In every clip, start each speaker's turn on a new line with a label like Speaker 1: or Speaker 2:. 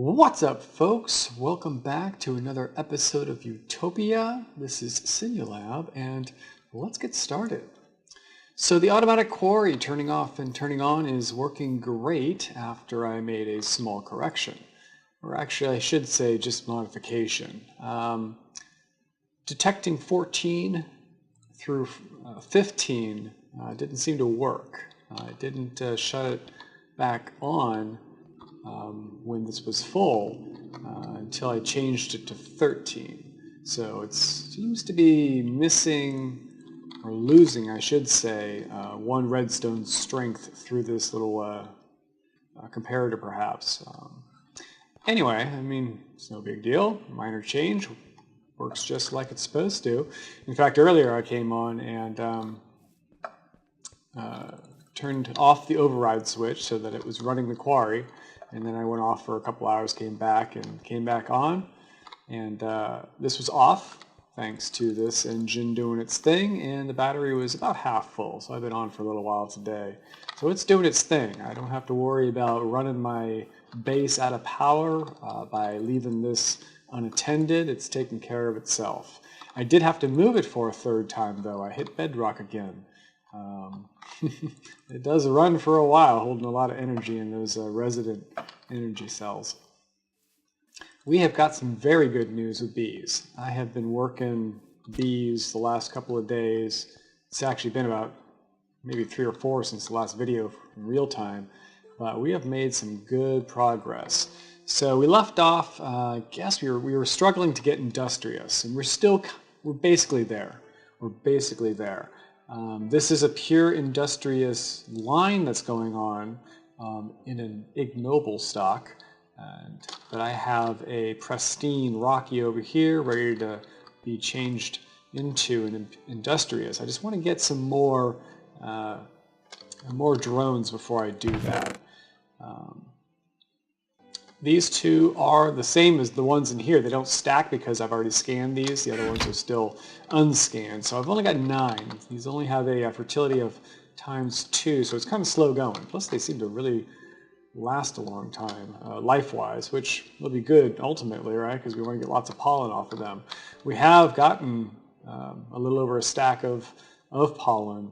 Speaker 1: What's up, folks? Welcome back to another episode of Utopia. This is Sinulab, and let's get started. So the automatic quarry turning off and turning on is working great after I made a small correction. Or actually, I should say just modification. Detecting 14 through 15 didn't seem to work. I didn't shut it back on when this was full until I changed it to 13. So it seems to be missing, or losing I should say, one redstone strength through this little comparator perhaps. Anyway, I mean, it's no big deal. Minor change. Works just like it's supposed to. In fact, earlier I came on and turned off the override switch so that it was running the quarry. And then I went off for a couple hours, came back on, and this was off thanks to this engine doing its thing, and the battery was about half full, so I've been on for a little while today. So it's doing its thing. I don't have to worry about running my base out of power by leaving this unattended. It's taking care of itself. I did have to move it for a third time, though. I hit bedrock again. It does run for a while, holding a lot of energy in those resident energy cells. We have got some very good news with bees. I have been working bees the last couple of days. It's actually been about maybe 3 or 4 since the last video in real time, but we have made some good progress. So we left off, I guess we were struggling to get industrious, and we're basically there. We're basically there. This is a pure industrious line that's going on in an ignoble stock, but I have a pristine rocky over here ready to be changed into an industrious. I just want to get some more drones before I do that. These two are the same as the ones in here. They don't stack because I've already scanned these. The other ones are still unscanned. So I've only got 9. These only have a fertility of ×2, so it's kind of slow going. Plus they seem to really last a long time, life-wise, which will be good ultimately, right? Because we want to get lots of pollen off of them. We have gotten a little over a stack of pollen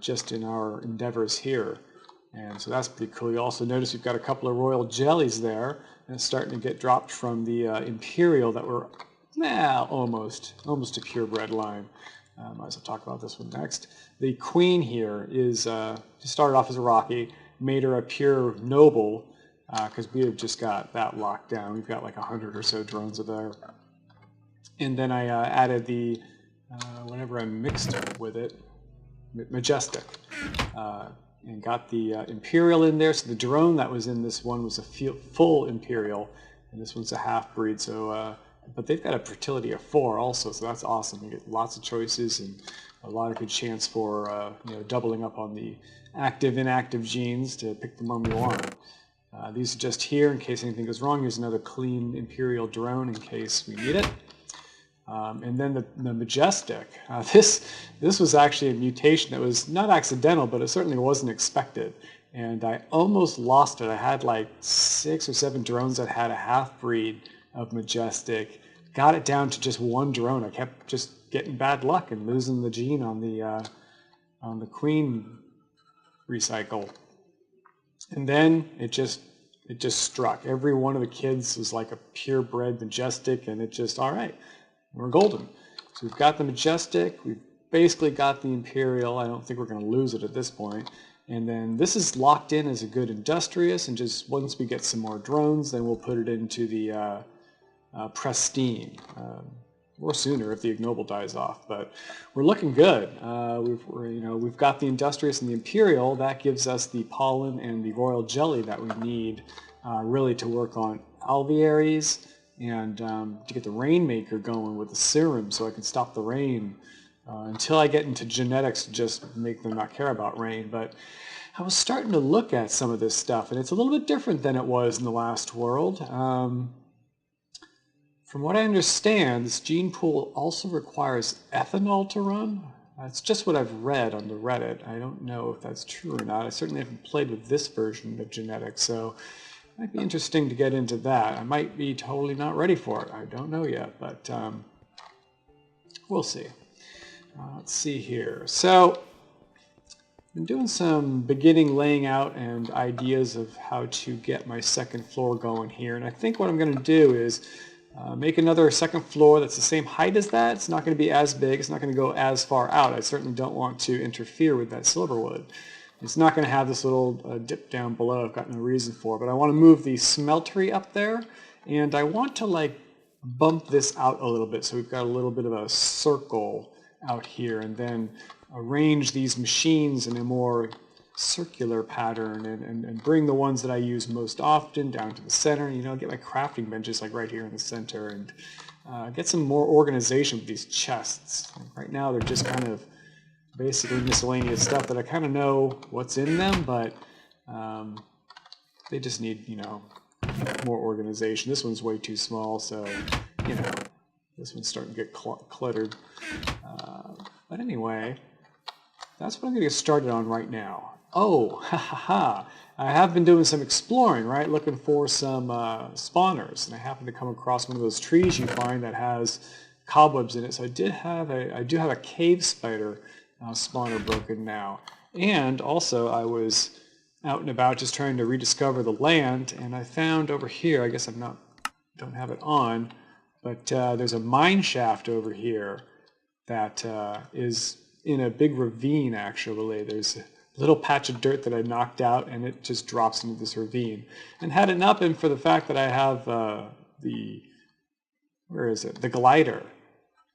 Speaker 1: just in our endeavors here. And so that's pretty cool. You also notice we've got a couple of royal jellies there, and it's starting to get dropped from the imperial that were almost a purebred line. Might as well talk about this one next. The queen here is she started off as a rocky, made her a pure noble because we have just got that locked down. We've got like 100 or so drones of there. And then I added the whenever I mixed it with it, majestic. And got the Imperial in there. So the drone that was in this one was a full Imperial, and this one's a half-breed. So, but they've got a fertility of 4 also, so that's awesome. You get lots of choices and a lot of good chance for doubling up on the active-inactive genes to pick the one we want. These are just here in case anything goes wrong. Here's another clean Imperial drone in case we need it. And then the majestic. This was actually a mutation that was not accidental, but it certainly wasn't expected. And I almost lost it. I had like 6 or 7 drones that had a half-breed of majestic. Got it down to just 1 drone. I kept just getting bad luck and losing the gene on the queen recycle. And then it just struck. Every one of the kids was like a purebred majestic, and it just, all right. We're golden. So we've got the majestic, we've basically got the imperial. I don't think we're going to lose it at this point. And then this is locked in as a good industrious, and just once we get some more drones, then we'll put it into the pristine, or sooner if the ignoble dies off. But we're looking good. We've got the industrious and the imperial. That gives us the pollen and the royal jelly that we need really to work on alvearies. And to get the rainmaker going with the serum so I can stop the rain until I get into genetics to just make them not care about rain. But I was starting to look at some of this stuff, and it's a little bit different than it was in the last world. From what I understand, this gene pool also requires ethanol to run. That's just what I've read on the Reddit. I don't know if that's true or not. I certainly haven't played with this version of genetics, so might be interesting to get into that. I might be totally not ready for it. I don't know yet, but we'll see. Let's see here. So I've been doing some beginning laying out and ideas of how to get my second floor going here. And I think what I'm going to do is make another second floor that's the same height as that. It's not going to be as big. It's not going to go as far out. I certainly don't want to interfere with that silver wood. It's not going to have this little dip down below. I've got no reason for it. But I want to move the smeltery up there. And I want to like bump this out a little bit so we've got a little bit of a circle out here. And then arrange these machines in a more circular pattern and bring the ones that I use most often down to the center. You know, get my crafting benches like right here in the center and get some more organization with these chests. Like right now they're just kind of basically miscellaneous stuff that I kind of know what's in them, but they just need, you know, more organization. This one's way too small, so, you know, this one's starting to get cluttered. But anyway, that's what I'm going to get started on right now. Oh, ha ha ha. I have been doing some exploring, right? Looking for some spawners, and I happened to come across one of those trees you find that has cobwebs in it. So I do have a cave spider spawner broken now. And also I was out and about just trying to rediscover the land, and I found over here, I guess don't have it on, but there's a mine shaft over here that is in a big ravine actually. There's a little patch of dirt that I knocked out and it just drops into this ravine. And had it not been for the fact that I have the glider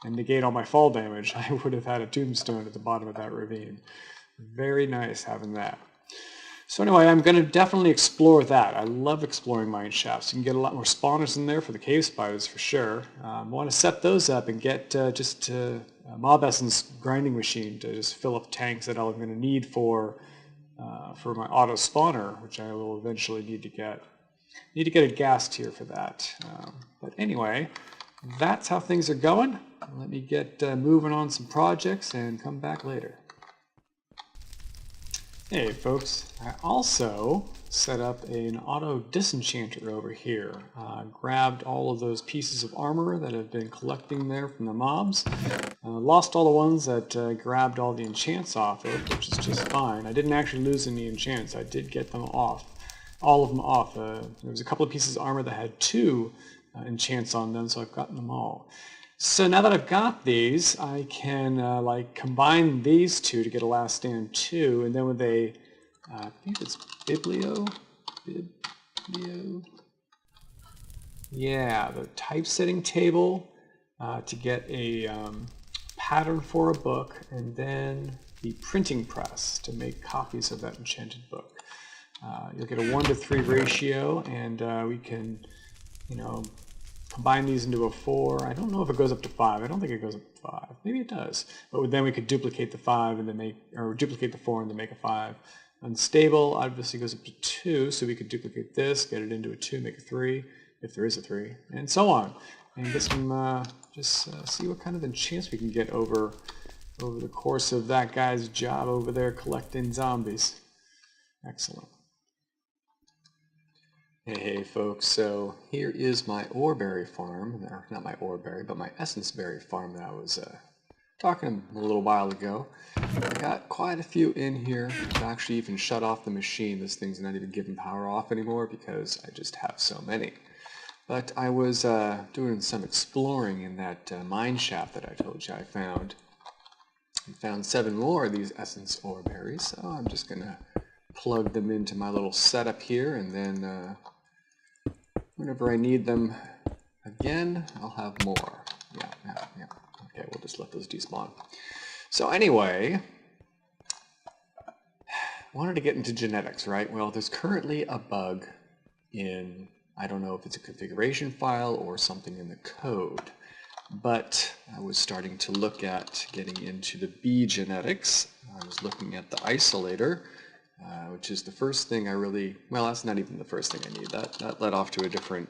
Speaker 1: and negate all my fall damage, I would have had a tombstone at the bottom of that ravine. Very nice having that. So anyway, I'm going to definitely explore that. I love exploring mine shafts. You can get a lot more spawners in there for the cave spiders for sure. I want to set those up and get a mob essence grinding machine to just fill up tanks that I'm going to need for my auto spawner, which I will eventually need to get. Need to get a gas tier for that. But anyway, that's how things are going. Let me get moving on some projects and come back later. Hey folks, I also set up an auto disenchanter over here. Grabbed all of those pieces of armor that I've been collecting there from the mobs. Lost all the ones that grabbed all the enchants off of, which is just fine. I didn't actually lose any enchants. I did get them off. All of them off. There was a couple of pieces of armor that had 2 enchants on them, so I've gotten them all. So now that I've got these, I can like combine these 2 to get a last stand 2, and then with a, I think it's Biblio? Yeah, the typesetting table to get a pattern for a book, and then the printing press to make copies of that enchanted book. You'll get a 1:3 ratio, and we can, you know, combine these into a 4. I don't know if it goes up to 5. I don't think it goes up to 5. Maybe it does. But then we could duplicate the 5 and then duplicate the 4 and then make a 5. Unstable obviously goes up to 2, so we could duplicate this, get it into a 2, make a 3, if there is a 3, and so on. And get some, see what kind of enchants we can get over the course of that guy's job over there collecting zombies. Excellent. Hey folks, so here is my oreberry farm, or not my oreberry, but my essence berry farm that I was talking a little while ago. I got quite a few in here. I've actually even shut off the machine. This thing's not even giving power off anymore because I just have so many. But I was doing some exploring in that mine shaft that I told you I found. I found 7 more of these essence oreberries, so I'm just going to plug them into my little setup here, and then whenever I need them again, I'll have more. Yeah. Okay, we'll just let those despawn. So anyway, wanted to get into genetics, right? Well, there's currently a bug in, I don't know if it's a configuration file or something in the code, but I was starting to look at getting into the bee genetics. I was looking at the isolator, which is the first thing I really, well, that's not even the first thing I need. That led off to a different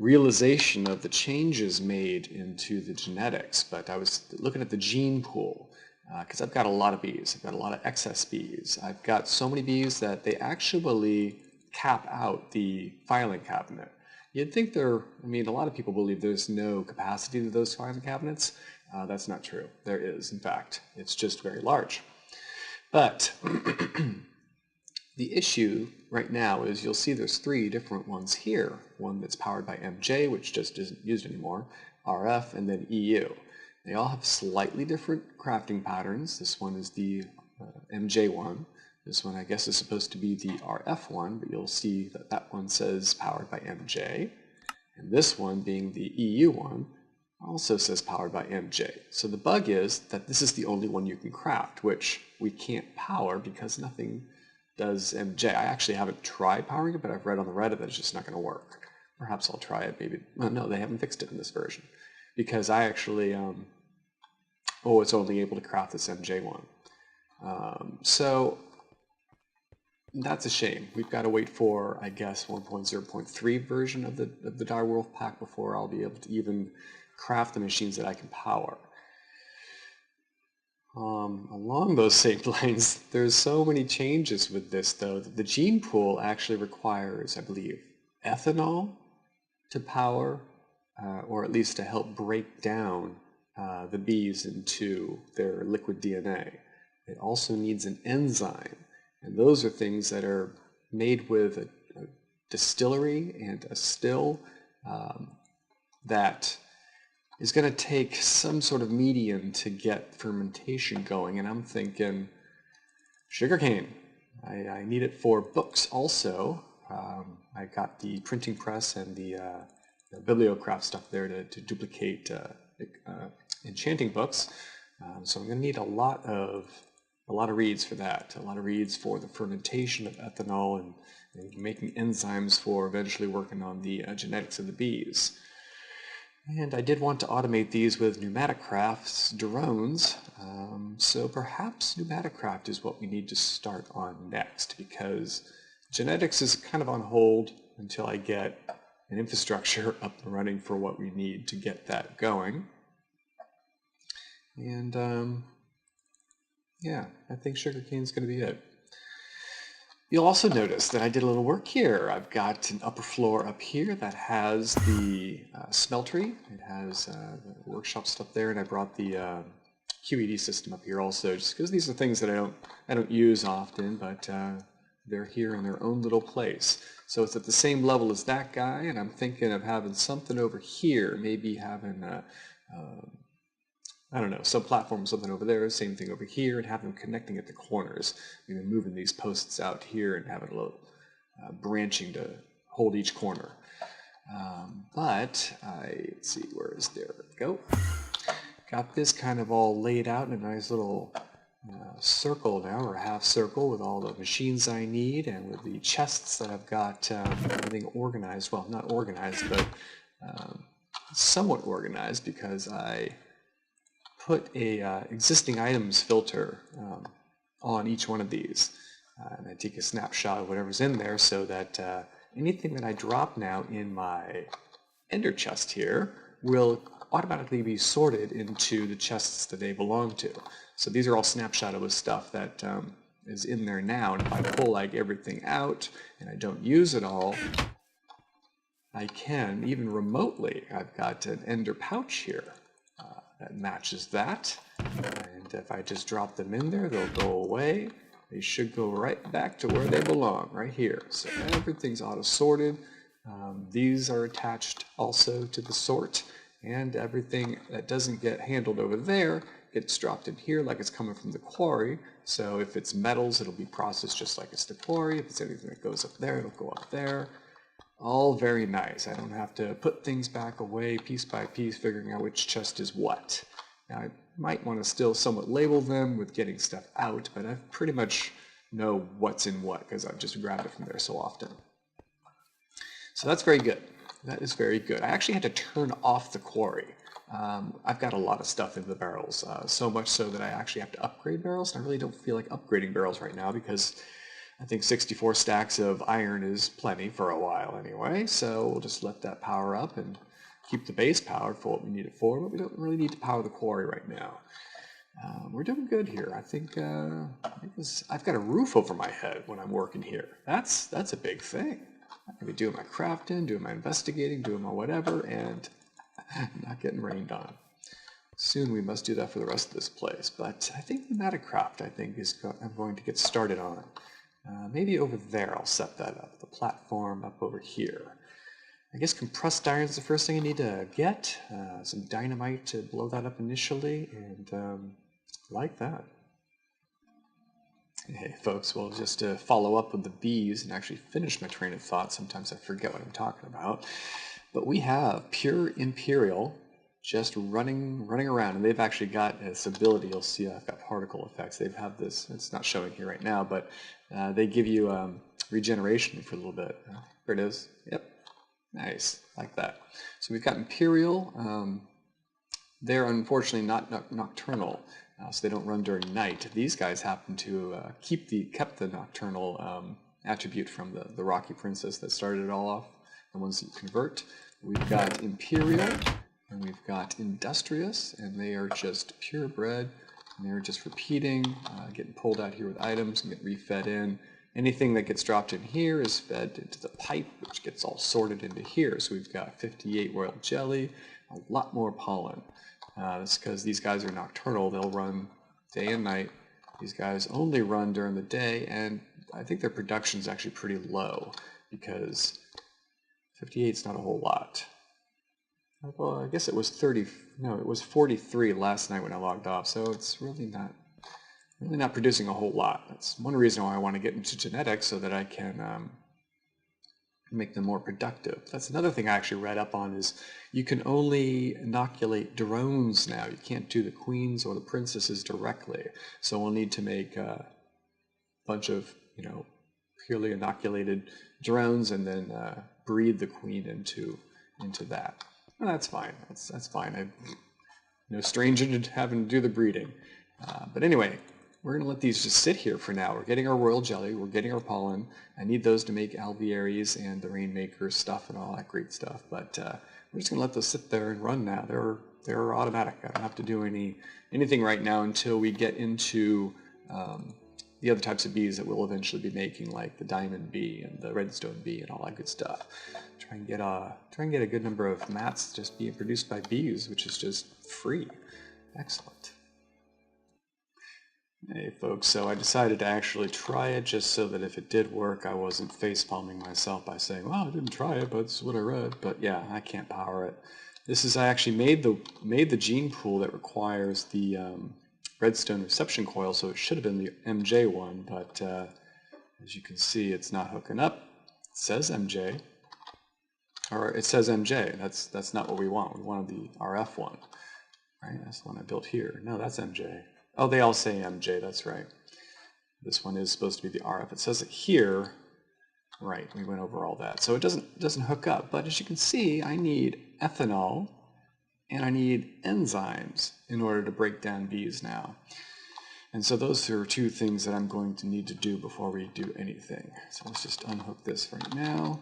Speaker 1: realization of the changes made into the genetics. But I was looking at the gene pool, because I've got a lot of bees. I've got a lot of excess bees. I've got so many bees that they actually cap out the filing cabinet. You'd think a lot of people believe there's no capacity to those filing cabinets. That's not true. There is, in fact. It's just very large. But the issue right now is you'll see there's 3 different ones here. One that's powered by MJ, which just isn't used anymore, RF, and then EU. They all have slightly different crafting patterns. This one is the MJ one. This one, I guess, is supposed to be the RF one, but you'll see that that one says powered by MJ. And this one, being the EU one, also says powered by MJ. So the bug is that this is the only one you can craft, which we can't power because nothing does MJ. I actually haven't tried powering it, but I've read on the Reddit that it's just not going to work. Perhaps I'll try it, maybe. Oh, no, they haven't fixed it in this version. Because I actually, it's only able to craft this MJ one. So that's a shame. We've got to wait for, I guess, 1.0.3 version of the Direwolf pack before I'll be able to even craft the machines that I can power. Along those same lines, there's so many changes with this, though. The gene pool actually requires, I believe, ethanol to power, or at least to help break down the bees into their liquid DNA. It also needs an enzyme, and those are things that are made with a distillery and a still that is going to take some sort of medium to get fermentation going, and I'm thinking sugarcane. I need it for books also. I got the printing press and the bibliocraft stuff there to duplicate enchanting books, so I'm going to need a lot of reeds for that, a lot of reeds for the fermentation of ethanol and making enzymes for eventually working on the genetics of the bees. And I did want to automate these with Pneumaticraft's drones, so perhaps Pneumaticraft is what we need to start on next, because genetics is kind of on hold until I get an infrastructure up and running for what we need to get that going. And yeah, I think sugarcane is going to be it. You'll also notice that I did a little work here. I've got an upper floor up here that has the smeltery. It has the workshop stuff there, and I brought the QED system up here also, just because these are things that I don't use often, but they're here in their own little place. So it's at the same level as that guy, and I'm thinking of having something over here, maybe having I don't know, some platform, something over there, same thing over here, and have them connecting at the corners. Maybe moving these posts out here and having a little branching to hold each corner. Let's see, where is there? Go. Got this kind of all laid out in a nice little circle now, or half circle, with all the machines I need, and with the chests that I've got everything organized. Well, not organized, but somewhat organized, because I put a existing items filter on each one of these, and I take a snapshot of whatever's in there, so that anything that I drop now in my ender chest here will automatically be sorted into the chests that they belong to. So these are all snapshotted with stuff that is in there now, and if I pull like everything out and I don't use it all, I can, even remotely, I've got an ender pouch here that matches that, and if I just drop them in there, they'll go away. They should go right back to where they belong, right here. So everything's auto-sorted. These are attached also to the sort, and everything that doesn't get handled over there gets dropped in here like it's coming from the quarry. So if it's metals, it'll be processed just like it's the quarry. If it's anything that goes up there, it'll go up there. All very nice. I don't have to put things back away piece by piece, figuring out which chest is what. Now, I might want to still somewhat label them with getting stuff out, but I pretty much know what's in what, because I've just grabbed it from there so often. So that's very good. That is very good. I actually had to turn off the quarry. I've got a lot of stuff in the barrels, so much so that I actually have to upgrade barrels, and I really don't feel like upgrading barrels right now, because I think 64 stacks of iron is plenty for a while anyway, so we'll just let that power up and keep the base powered for what we need it for, but we don't really need to power the quarry right now. We're doing good here. I think I've got a roof over my head when I'm working here. That's a big thing. I can be doing my crafting, doing my investigating, doing my whatever, and not getting rained on. Soon we must do that for the rest of this place. But I think the Matacraft, I'm going to get started on. Maybe over there I'll set that up. The platform up over here. I guess compressed iron is the first thing I need to get. Some dynamite to blow that up initially, and like that. Hey folks, well, just to follow up with the bees and actually finish my train of thought, sometimes I forget what I'm talking about, but we have pure Imperial just running around, and they've actually got this ability. You'll see I've got particle effects. They have this, it's not showing here right now, but they give you regeneration for a little bit. There it is. Yep. Nice, like that. So we've got Imperial. They're unfortunately not nocturnal, so they don't run during night. These guys happen to kept the nocturnal attribute from the Rocky Princess that started it all off, the ones that you convert. We've got Imperial, and we've got Industrious, and they are just purebred, and they're just repeating, getting pulled out here with items and get refed in. Anything that gets dropped in here is fed into the pipe, which gets all sorted into here. So we've got 58 royal jelly, a lot more pollen. That's because these guys are nocturnal. They'll run day and night. These guys only run during the day, and I think their production is actually pretty low because 58 is not a whole lot. Well, I guess it was 43 last night when I logged off, so it's really not producing a whole lot. That's one reason why I want to get into genetics, so that I can make them more productive. That's another thing I actually read up on, is you can only inoculate drones now. You can't do the queens or the princesses directly. So we'll need to make a bunch of, purely inoculated drones and then breed the queen into that. Well, that's fine. That's fine. I'm no stranger to having to do the breeding. But anyway, we're going to let these just sit here for now. We're getting our royal jelly, we're getting our pollen. I need those to make alvearies and the rainmaker stuff and all that great stuff. But we're just going to let those sit there and run now. They're automatic. I don't have to do anything right now until we get into the other types of bees that we'll eventually be making, like the diamond bee and the redstone bee and all that good stuff. Try and get a good number of mats just being produced by bees, which is just free. Excellent. Hey folks, so I decided to actually try it just so that if it did work, I wasn't face-palming myself by saying, well, I didn't try it, but it's what I read. But yeah, I can't power it. I actually made the gene pool that requires the redstone reception coil, so it should have been the MJ one, but as you can see, it's not hooking up. It says MJ, or it says MJ. That's not what we want. We wanted the RF one, right? That's the one I built here. No, that's MJ. Oh, they all say MJ, that's right. This one is supposed to be the RF. It says it here. Right, we went over all that. So it doesn't hook up, but as you can see, I need ethanol and I need enzymes in order to break down bees now. And so those are two things that I'm going to need to do before we do anything. So let's just unhook this for now.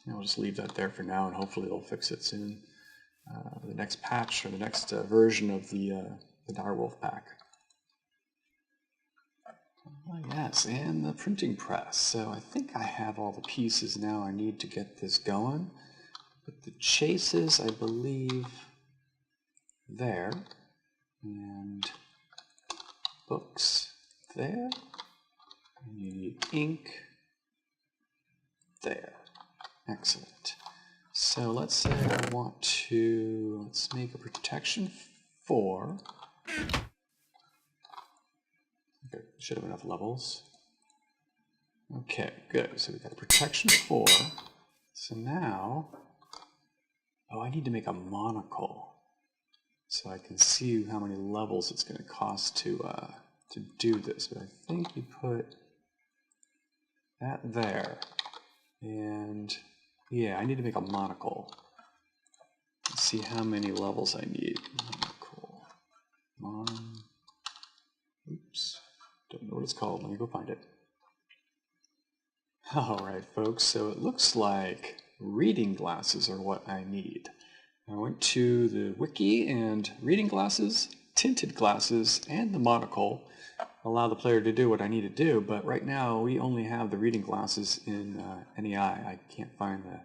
Speaker 1: And we'll just leave that there for now, and hopefully they'll fix it soon. The next patch or the next version of the direwolf pack. Oh, yes, and the printing press. So I think I have all the pieces now I need to get this going. But the chases, I believe, there. And books there. And you need ink there. Excellent. So let's say I want to, let's make a protection 4. Okay, should have enough levels. Okay, good. So we've got a protection 4. So now, I need to make a monocle so I can see how many levels it's going to cost to do this. But I think we put that there. And yeah, I need to make a monocle. Let's see how many levels I need. Monocle. Oops. Don't know what it's called. Let me go find it. Alright folks, so it looks like reading glasses are what I need. I went to the wiki, and reading glasses tinted glasses and the monocle allow the player to do what I need to do, but right now we only have the reading glasses in NEI. I can't find the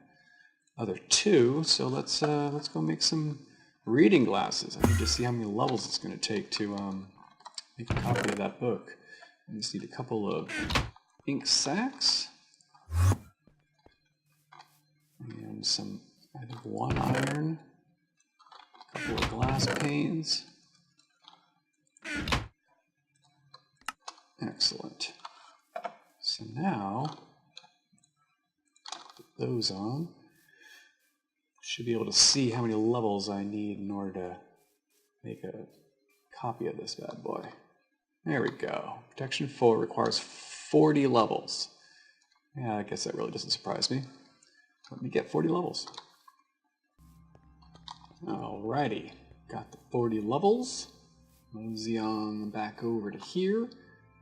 Speaker 1: other two, so let's go make some reading glasses. I need to see how many levels it's going to take to make a copy of that book. I just need a couple of ink sacks and some, I think, one iron, a couple of glass panes. Excellent. So now, put those on. Should be able to see how many levels I need in order to make a copy of this bad boy. There we go. Protection 4 requires 40 levels. Yeah, I guess that really doesn't surprise me. Let me get 40 levels. Alrighty, got the 40 levels. Mosey on back over to here.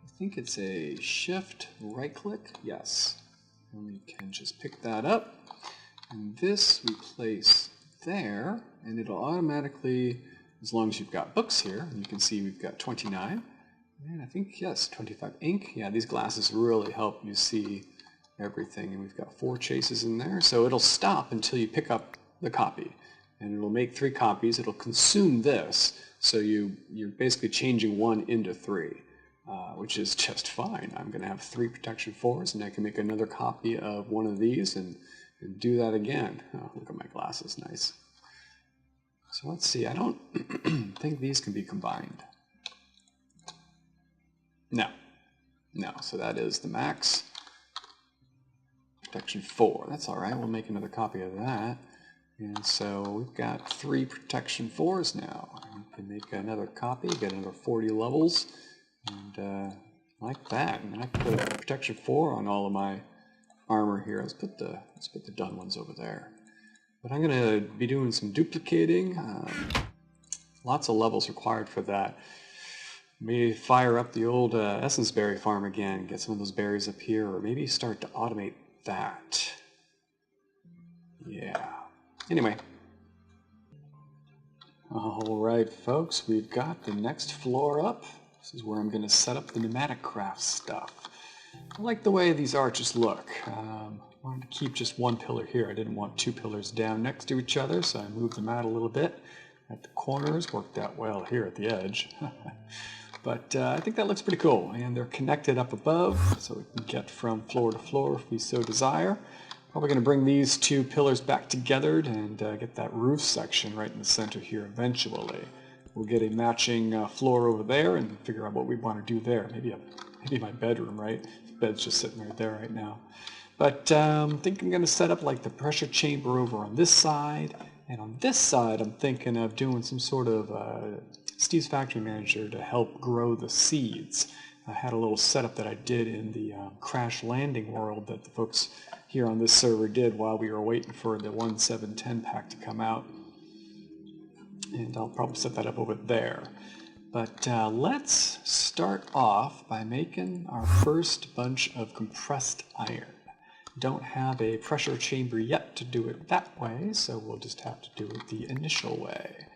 Speaker 1: I think it's a shift right click. Yes. And we can just pick that up. And this we place there, and it'll automatically, as long as you've got books here, and you can see we've got 29. And I think, yes, 25 ink. Yeah, these glasses really help you see everything. And we've got 4 chases in there. So it'll stop until you pick up the copy. And it'll make 3 copies. It'll consume this. So you're basically changing 1 into 3, which is just fine. I'm going to have 3 protection 4s, and I can make another copy of one of these and do that again. Oh, look at my glasses. Nice. So let's see. I don't think these can be combined. No. No. So that is the max. Protection 4. That's all right. We'll make another copy of that. And so we've got 3 protection 4s now. We can make another copy, get another 40 levels, and like that. And I can put a protection 4 on all of my armor here. Let's put the done ones over there. But I'm going to be doing some duplicating. Lots of levels required for that. Maybe fire up the old essence berry farm again, get some of those berries up here, or maybe start to automate that. Yeah. Anyway. Alright folks, we've got the next floor up. This is where I'm going to set up the pneumatic craft stuff. I like the way these arches look. I wanted to keep just one pillar here. I didn't want 2 pillars down next to each other, so I moved them out a little bit. At the corners, worked out well here at the edge. But I think that looks pretty cool, and they're connected up above, so we can get from floor to floor if we so desire. Probably going to bring these 2 pillars back together and get that roof section right in the center here eventually. We'll get a matching floor over there and figure out what we want to do there. Maybe my bedroom, right? The bed's just sitting right there right now. But I think I'm going to set up like the pressure chamber over on this side, and on this side I'm thinking of doing some sort of Steve's Factory Manager to help grow the seeds. I had a little setup that I did in the Crash Landing world that the folks here on this server did while we were waiting for the 1.7.10 pack to come out. And I'll probably set that up over there. But let's start off by making our first bunch of compressed iron. Don't have a pressure chamber yet to do it that way, so we'll just have to do it the initial way.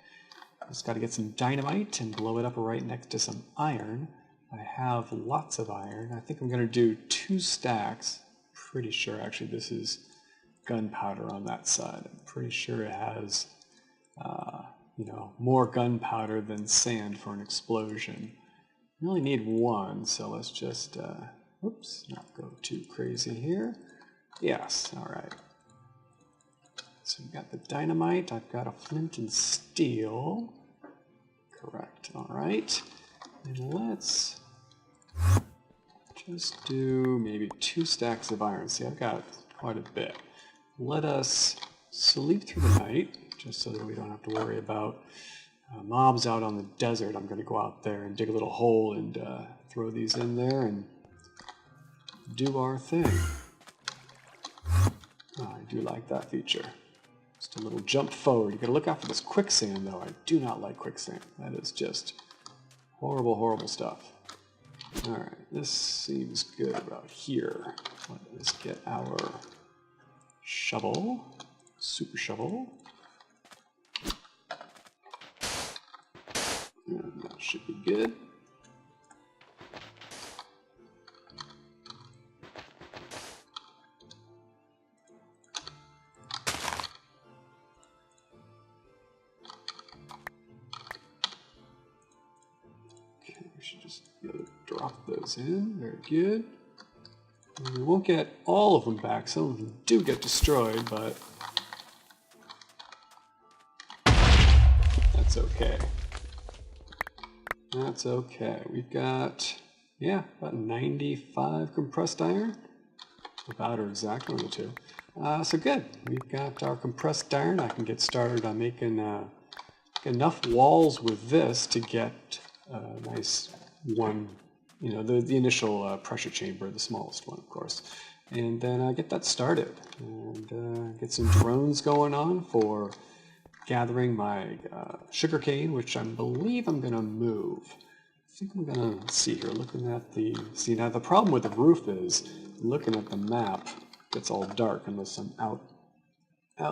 Speaker 1: Just got to get some dynamite and blow it up right next to some iron. I have lots of iron. I think I'm going to do 2 stacks. Pretty sure actually this is gunpowder on that side. I'm pretty sure it has more gunpowder than sand for an explosion. We only need 1, so let's just oops, not go too crazy here. Yes, all right. So we've got the dynamite. I've got a flint and steel. Correct. All right. And let's just do maybe 2 stacks of iron. See, I've got quite a bit. Let us sleep through the night, just so that we don't have to worry about mobs out on the desert. I'm going to go out there and dig a little hole and throw these in there and do our thing. Oh, I do like that feature. Just a little jump forward. You got to look out for this quicksand, though. I do not like quicksand. That is just horrible, horrible stuff. All right, this seems good about here. Let's get our shovel, super shovel. And that should be good. Okay, we should just be able to drop those in. Very good. And we won't get all of them back. Some of them do get destroyed, but that's okay. That's okay. We've got, yeah, about 95 compressed iron. About or exactly one of the two. So good. We've got our compressed iron. I can get started on making enough walls with this to get a nice one, you know, the initial pressure chamber, the smallest one, of course. And then get that started and get some drones going on for gathering my sugarcane, which I believe I'm going to move. I think I'm going to, let's see here, looking at the, see now the problem with the roof is, looking at the map, it gets all dark unless I'm out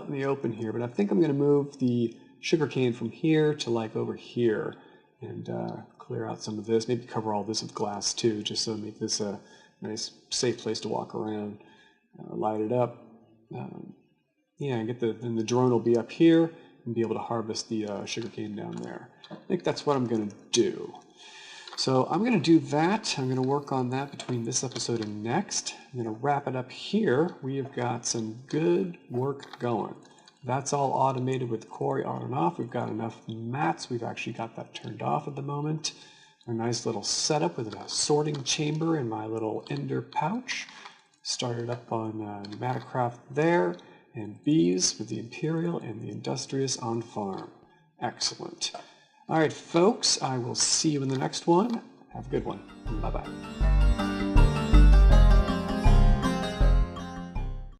Speaker 1: in the open here, but I think I'm going to move the sugarcane from here to like over here and clear out some of this, maybe cover all this with glass too, just so make this a nice safe place to walk around, light it up. Yeah, then the drone will be up here and be able to harvest the sugarcane down there. I think that's what I'm going to do. So I'm going to do that. I'm going to work on that between this episode and next. I'm going to wrap it up here. We have got some good work going. That's all automated with the quarry on and off. We've got enough mats. We've actually got that turned off at the moment. A nice little setup with a sorting chamber in my little ender pouch. Started up on Pneumaticraft there. And bees with the Imperial and the Industrious on farm. Excellent. All right, folks, I will see you in the next one. Have a good one. Bye-bye.